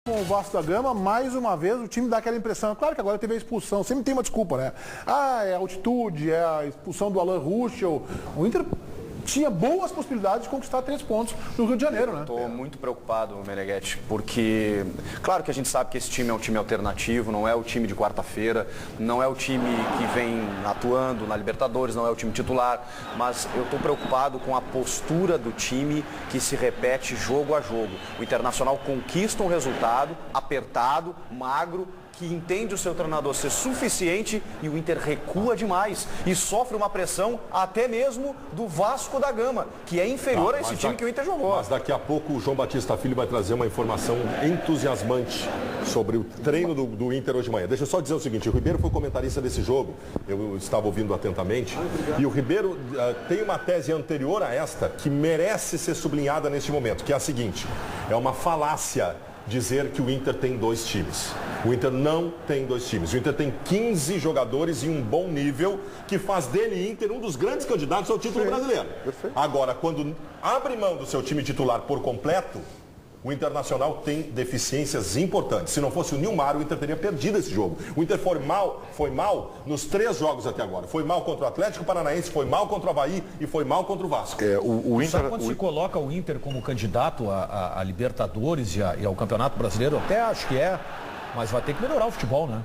Com o Vasco da Gama, mais uma vez, o time dá aquela impressão. Claro que agora teve a expulsão, sempre tem uma desculpa, né? É a altitude, é a expulsão do Alan Ruschel. O Inter tinha boas possibilidades de conquistar 3 pontos no Rio de Janeiro, né? Estou muito preocupado, Meneghetti, porque claro que a gente sabe que esse time é um time alternativo, não é o time de quarta-feira, não é o time que vem atuando na Libertadores, não é o time titular, mas eu estou preocupado com a postura do time que se repete jogo a jogo. O Internacional conquista um resultado apertado, magro, que entende o seu treinador ser suficiente e o Inter recua demais e sofre uma pressão até mesmo do Vasco da Gama, que é inferior a esse time que o Inter jogou. Mas daqui a pouco o João Batista Filho vai trazer uma informação entusiasmante sobre o treino do Inter hoje de manhã. Deixa eu só dizer o seguinte, o Ribeiro foi comentarista desse jogo, eu estava ouvindo atentamente, e o Ribeiro tem uma tese anterior a esta que merece ser sublinhada neste momento, que é a seguinte, é uma falácia dizer que o Inter tem 2 times. O Inter não tem 2 times. O Inter tem 15 jogadores em um bom nível que faz dele, Inter, um dos grandes candidatos ao título brasileiro. Perfeito. Agora, quando abre mão do seu time titular por completo, o Internacional tem deficiências importantes. Se não fosse o Nilmar, o Inter teria perdido esse jogo. O Inter foi mal nos 3 jogos até agora. Foi mal contra o Atlético Paranaense, foi mal contra o Avaí e foi mal contra o Vasco. O Inter, sabe quando se coloca o Inter como candidato a Libertadores e ao Campeonato Brasileiro? Até acho que mas vai ter que melhorar o futebol, né?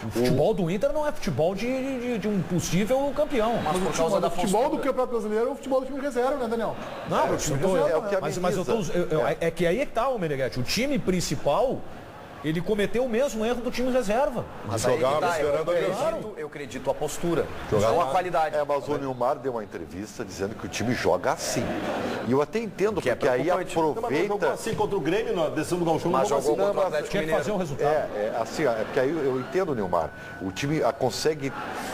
O futebol do Inter não é futebol de um possível campeão. Mas por causa do futebol do Campeonato Brasileiro é o futebol do time reserva, né, Daniel? Não, é que aí é que tá o Meneghetti. O time principal, ele cometeu o mesmo erro do time reserva. Mas eu acredito a postura, não a qualidade. Mas o Nilmar deu uma entrevista dizendo que o time joga assim. E eu até entendo, que porque aí aproveita... Mas jogou assim contra o Grêmio na decisão do Gauchão. Mas jogou contra o Atlético Mineiro. Quer fazer um resultado. Porque aí eu entendo, Nilmar. O time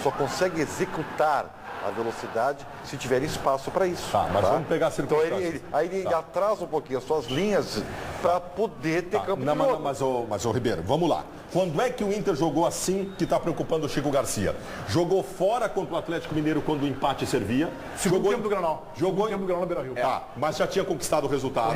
só consegue executar a velocidade se tiver espaço para isso. Mas vamos pegar a circunstância. Então ele atrasa um pouquinho as suas linhas para poder ter campo de jogo. Mas, Ribeiro, vamos lá. Quando é que o Inter jogou assim que está preocupando o Chico Garcia? Jogou fora contra o Atlético Mineiro quando o empate servia. Segundo tempo do Granal. Jogou tempo do Granal no Beira-Rio. Mas já tinha conquistado o resultado.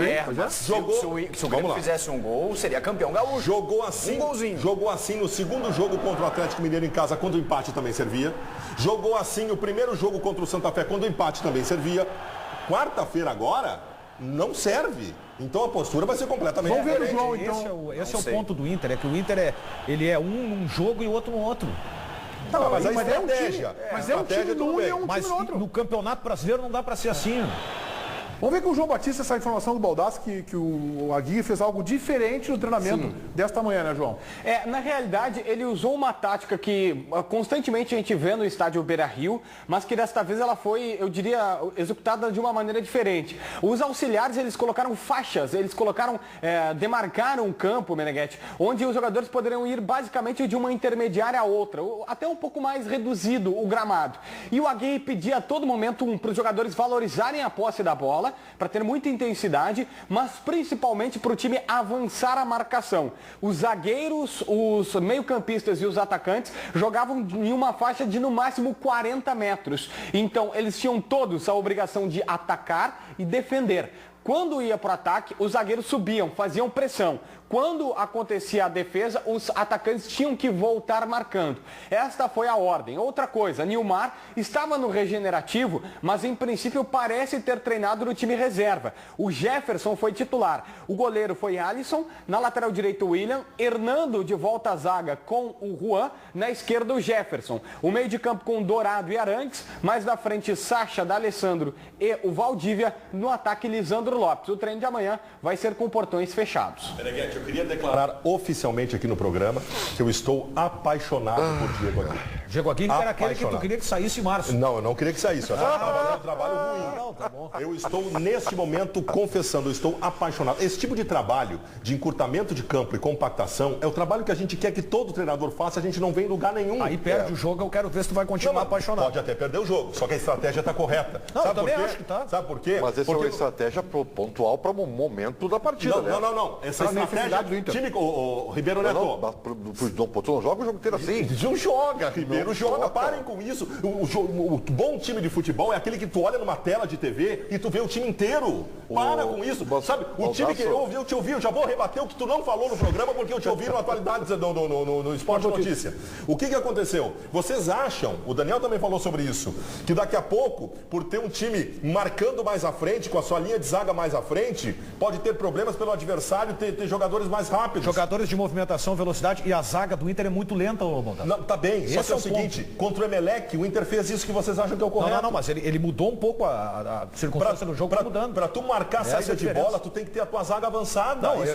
Se o Grêmio fizesse um gol, seria campeão gaúcho. Jogou assim, um golzinho. Jogou assim no segundo jogo contra o Atlético Mineiro em casa, quando o empate também servia. Jogou assim o primeiro jogo contra o Santa Fé, quando o empate também servia. Quarta-feira agora, não serve. Então a postura vai ser completamente diferente. Vamos ver o João, então. Esse é o ponto do Inter, é que o Inter ele é um num jogo e o outro no outro. Mas a estratégia. Mas é um time num e é um time no outro. No Campeonato Brasileiro não dá para ser assim. Vamos ver com o João Batista essa informação do Baldassi que o Aguirre fez algo diferente no treinamento desta manhã, né, João? Na realidade, ele usou uma tática que constantemente a gente vê no estádio Beira-Rio, mas que desta vez ela foi, eu diria, executada de uma maneira diferente. Os auxiliares, eles colocaram faixas, eles demarcaram um campo, Meneghetti, onde os jogadores poderiam ir basicamente de uma intermediária a outra, até um pouco mais reduzido o gramado. E o Aguirre pedia a todo momento para os jogadores valorizarem a posse da bola, para ter muita intensidade, mas principalmente para o time avançar a marcação. Os zagueiros, os meio-campistas e os atacantes jogavam em uma faixa de no máximo 40 metros. Então eles tinham todos a obrigação de atacar e defender. Quando ia para o ataque, os zagueiros subiam, faziam pressão. Quando acontecia a defesa, os atacantes tinham que voltar marcando. Esta foi a ordem. Outra coisa, Nilmar estava no regenerativo, mas em princípio parece ter treinado no time reserva. O Jefferson foi titular. O goleiro foi Alisson, na lateral direita o William, Hernando de volta à zaga com o Juan, na esquerda o Jefferson. O meio de campo com Dourado e Arantes, mais na frente Sacha, D'Alessandro e o Valdívia, no ataque Lisandro Lopes. O treino de amanhã vai ser com portões fechados. Eu queria declarar oficialmente aqui no programa que eu estou apaixonado por Diego Aguirre. Diego Aguirre era aquele que tu queria que saísse em março. Não, eu não queria que saísse. Eu estava trabalhando um trabalho ruim. Não, tá bom. Eu estou, neste momento, confessando, eu estou apaixonado. Esse tipo de trabalho de encurtamento de campo e compactação é o trabalho que a gente quer que todo treinador faça, a gente não vem em lugar nenhum. Aí perde o jogo, eu quero ver se tu vai continuar apaixonado. Pode até perder o jogo, só que a estratégia está correta. Não, sabe eu também por quê? acho que tá. Sabe por quê? Mas essa é uma estratégia pontual para o momento da partida, né? Não. Essa estratégia do Inter. Time, o Ribeiro Neto. Tu não joga o jogo inteiro assim. Não joga, Ribeiro. Ribeiro joga, parem com isso. O bom time de futebol é aquele que tu olha numa tela de TV e tu vê o time inteiro. Para com isso. Sabe, o time que eu te ouvi, eu já vou rebater o que tu não falou no programa, porque eu te ouvi no Atualidades no Esporte Notícia. O que aconteceu? Vocês acham, o Daniel também falou sobre isso, que daqui a pouco, por ter um time marcando mais à frente, com a sua linha de zaga mais à frente, pode ter problemas pelo adversário, ter jogadores mais rápidos. Jogadores de movimentação, velocidade, e a zaga do Inter é muito lenta, ô Montas. Não, tá bem, só que é o seguinte, contra o Emelec, o Inter fez isso que vocês acham que é o correto. Não, mas ele mudou um pouco a circunstância do jogo, mudando. Pra tu marcar a saída de bola, tu tem que ter a tua zaga avançada. Não, às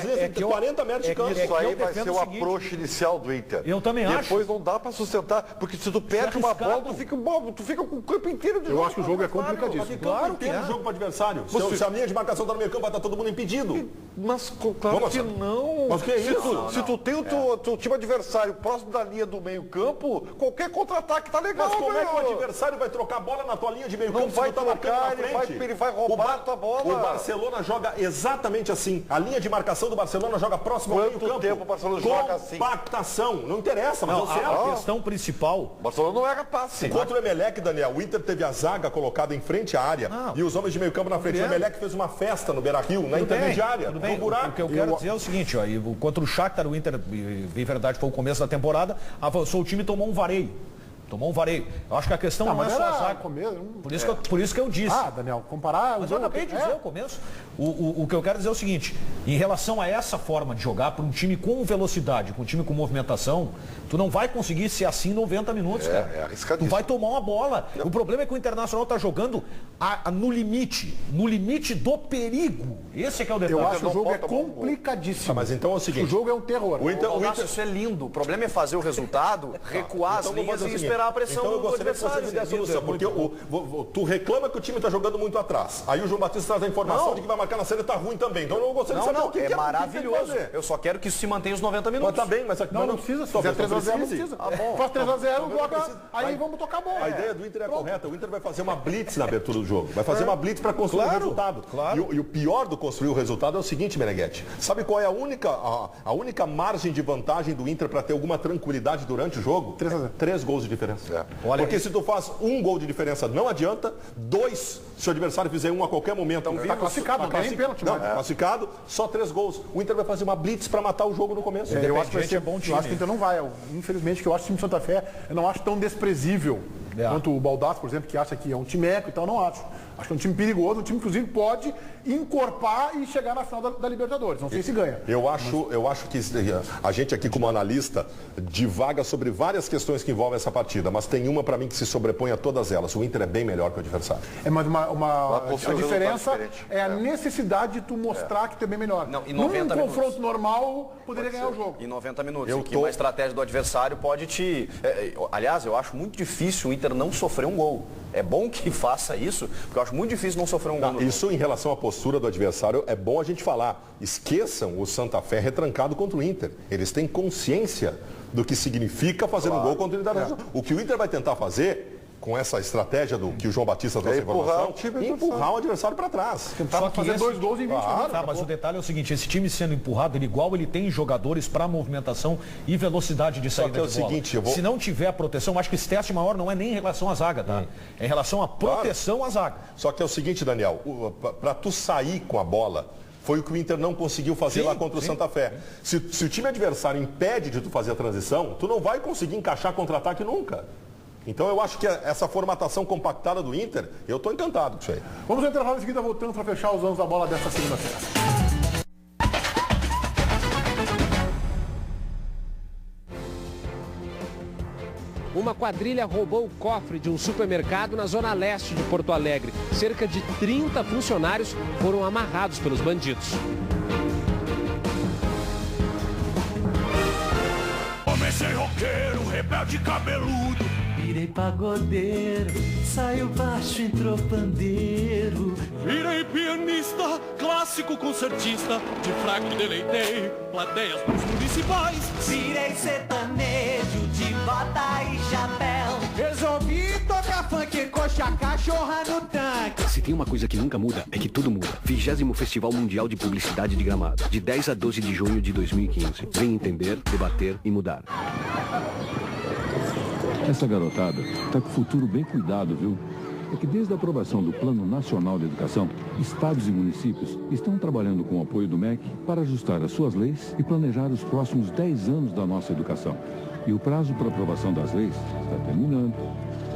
vezes tem que ter 40 metros de campo. Isso aí vai ser o approach inicial do Inter. Eu também acho. Depois não dá pra sustentar, porque se tu perde uma bola, tu fica com o campo inteiro de jogo. Eu acho que o jogo é complicadíssimo. Claro que é. O jogo para o adversário. Se a linha de marcação tá no meio campo, vai estar todo mundo impedido. Mas claro que não. Mas o que é isso? Se tu tem o teu time adversário próximo da linha do meio campo, qualquer contra-ataque tá legal. Mas como é que o adversário vai trocar a bola na tua linha de meio campo? Não vai trocar, ele vai roubar a tua bola. O Barcelona joga exatamente assim. A linha de marcação do Barcelona joga próximo ao meio campo. Quanto tempo o Barcelona joga assim? Compactação. Não interessa, mas não, a questão principal... O Barcelona não erra passe. Contra o Emelec, Daniel, o Inter teve a zaga colocada em frente à área e os homens de meio campo na frente. O Emelec fez uma festa no Beira-Rio, na intermediária. Tudo bem. O que eu quero dizer é o seguinte, ó, contra o Shakhtar, o Inter, em verdade, foi o começo da temporada, avançou o time e tomou um vareio. Eu acho que a questão não é só a zaga. Por isso que eu disse. Daniel, comparar... Mas eu acabei de dizer o começo. O que eu quero dizer é o seguinte, em relação a essa forma de jogar para um time com velocidade, com um time com movimentação, tu não vai conseguir ser assim 90 minutos, cara. É arriscadíssimo. Tu vai tomar uma bola. O problema é que o Internacional está jogando no limite do perigo. Esse é que é o detalhe. Eu acho que o jogo é complicadíssimo. Mas então é o seguinte... O jogo é um terror. O Inter, isso é lindo. O problema é fazer o resultado, recuar as linhas e esperar a pressão do adversário. Então eu gostaria que você me desse a solução, porque tu reclama que o time está jogando muito atrás. Aí o João Batista traz a informação de que vai marcar na série e está ruim também. Então eu gostaria de saber o que é maravilhoso. Eu só quero que isso se mantenha os 90 minutos. Mas tá bem, mas não precisa. Se fizer 3x0, não precisa. Faz 3x0, aí vamos tocar a bola. A ideia do Inter é correta. O Inter vai fazer uma blitz na abertura do jogo. Vai fazer uma blitz para construir o resultado. E o pior do construir o resultado é o seguinte, Meneghetti. Sabe qual é a única margem de vantagem do Inter para ter alguma tranquilidade durante o jogo? 3x0. 3 gols de diferença. Porque se tu faz 1 gol de diferença, não adianta. 2, se o adversário fizer 1 a qualquer momento. Está classificado, não tem nem pênalti. Classificado, só 3 gols. O Inter vai fazer uma blitz para matar o jogo no começo. Eu acho que vai ser bom time. Eu acho que o Inter não vai. Infelizmente, que eu acho que o time de Santa Fé, eu não acho tão desprezível quanto o Baldassi, por exemplo, que acha que é um time eco e tal, não acho. Acho que é um time perigoso, um time que inclusive pode encorpar e chegar na final da Libertadores. Não sei se ganha. Eu acho que a gente aqui como analista divaga sobre várias questões que envolvem essa partida, mas tem uma para mim que se sobrepõe a todas elas. O Inter é bem melhor que o adversário. Mas a diferença é a necessidade de tu mostrar que tu é bem melhor. Não, num confronto normal, poderia ganhar o jogo. Em 90 minutos. Uma estratégia do adversário pode te... Aliás, eu acho muito difícil o Inter não sofrer um gol. É bom que faça isso, porque eu acho muito difícil não sofrer um gol. Isso em relação à postura do adversário, é bom a gente falar. Esqueçam o Santa Fé retrancado contra o Inter. Eles têm consciência do que significa fazer um gol contra o Internacional. O que o Inter vai tentar fazer, com essa estratégia que o João Batista trouxe a informação, empurrar o adversário para trás. Tentar fazer 2 gols em 20 minutos. Mas o detalhe é o seguinte, esse time sendo empurrado, ele tem jogadores para movimentação e velocidade de saída de bola. Se não tiver a proteção, eu acho que esse teste maior não é nem em relação à zaga, tá? É em relação à proteção à zaga. Só que é o seguinte, Daniel, para tu sair com a bola, foi o que o Inter não conseguiu fazer lá contra o Santa Fé. Se o time adversário impede de tu fazer a transição, tu não vai conseguir encaixar contra-ataque nunca. Então eu acho que essa formatação compactada do Inter, eu estou encantado com isso aí. Vamos ao intervalo em seguida, voltando para fechar os anos da bola desta segunda-feira. Uma quadrilha roubou o cofre de um supermercado na zona leste de Porto Alegre. Cerca de 30 funcionários foram amarrados pelos bandidos. Comecei roqueiro, rebelde cabeludo. Virei pagodeiro, saiu baixo, entrou pandeiro. Virei pianista, clássico concertista. De fraco deleitei, plateias nos municipais. Virei sertanejo, de bota e chapéu. Resolvi tocar funk, coxa, cachorra no tanque. Se tem uma coisa que nunca muda, é que tudo muda. 20º Festival Mundial de Publicidade de Gramado. De 10 a 12 de junho de 2015. Vem entender, debater e mudar. Essa garotada está com o futuro bem cuidado, viu? É que desde a aprovação do Plano Nacional de Educação, estados e municípios estão trabalhando com o apoio do MEC para ajustar as suas leis e planejar os próximos 10 anos da nossa educação. E o prazo para aprovação das leis está terminando.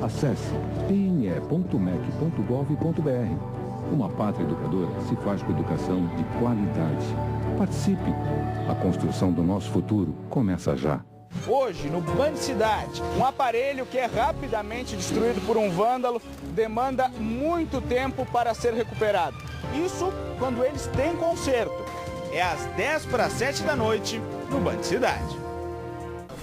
Acesse pne.mec.gov.br. Uma pátria educadora se faz com educação de qualidade. Participe. A construção do nosso futuro começa já. Hoje, no Band Cidade, um aparelho que é rapidamente destruído por um vândalo demanda muito tempo para ser recuperado. Isso quando eles têm conserto. É às 6:50 da noite no Band Cidade.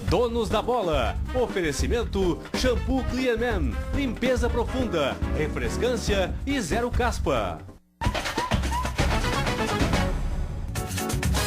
Donos da bola. Oferecimento Shampoo Clean Man. Limpeza profunda, refrescância e zero caspa.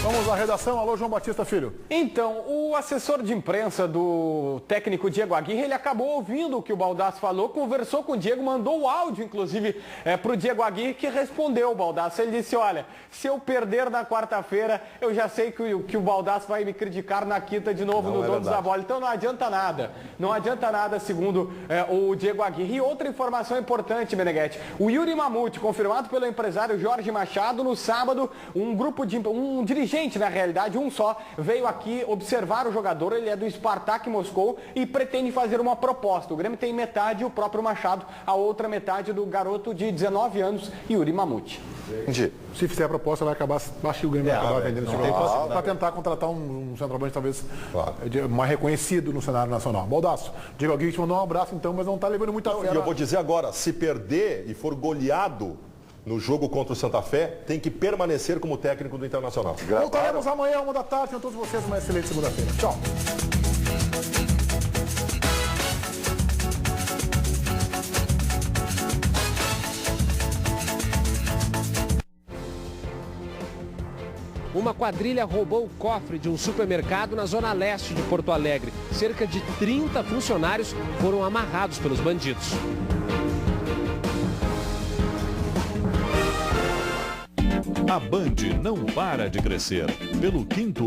Vamos à redação. Alô, João Batista Filho. Então, o assessor de imprensa do técnico Diego Aguirre, ele acabou ouvindo o que o Baldasso falou, conversou com o Diego, mandou o áudio, inclusive, para o Diego Aguirre, que respondeu o Baldasso. Ele disse, olha, se eu perder na quarta-feira, eu já sei que o Baldasso vai me criticar na quinta de novo no Donos da Bola. Então não adianta nada. Não adianta nada, segundo o Diego Aguirre. E outra informação importante, Meneghetti. O Yuri Mamute, confirmado pelo empresário Jorge Machado, no sábado, um dirigente, na realidade, um só, veio aqui observar o jogador. Ele é do Spartak Moscou e pretende fazer uma proposta. O Grêmio tem metade e o próprio Machado, a outra metade do garoto de 19 anos, Yuri Mamute. Entendi. Se fizer a proposta, vai acabar, acho que o Grêmio vai acabar vendendo esse jogador para tentar contratar um centroavante talvez mais reconhecido no cenário nacional. Baldasso, Diego Aguirre te mandou um abraço então, mas não está levando muita fé. E eu vou dizer agora, se perder e for goleado no jogo contra o Santa Fé, tem que permanecer como técnico do Internacional. Voltaremos amanhã, 13h. Tenham todos vocês uma excelente segunda-feira. Tchau. Uma quadrilha roubou o cofre de um supermercado na zona leste de Porto Alegre. Cerca de 30 funcionários foram amarrados pelos bandidos. A Band não para de crescer. Pelo 5º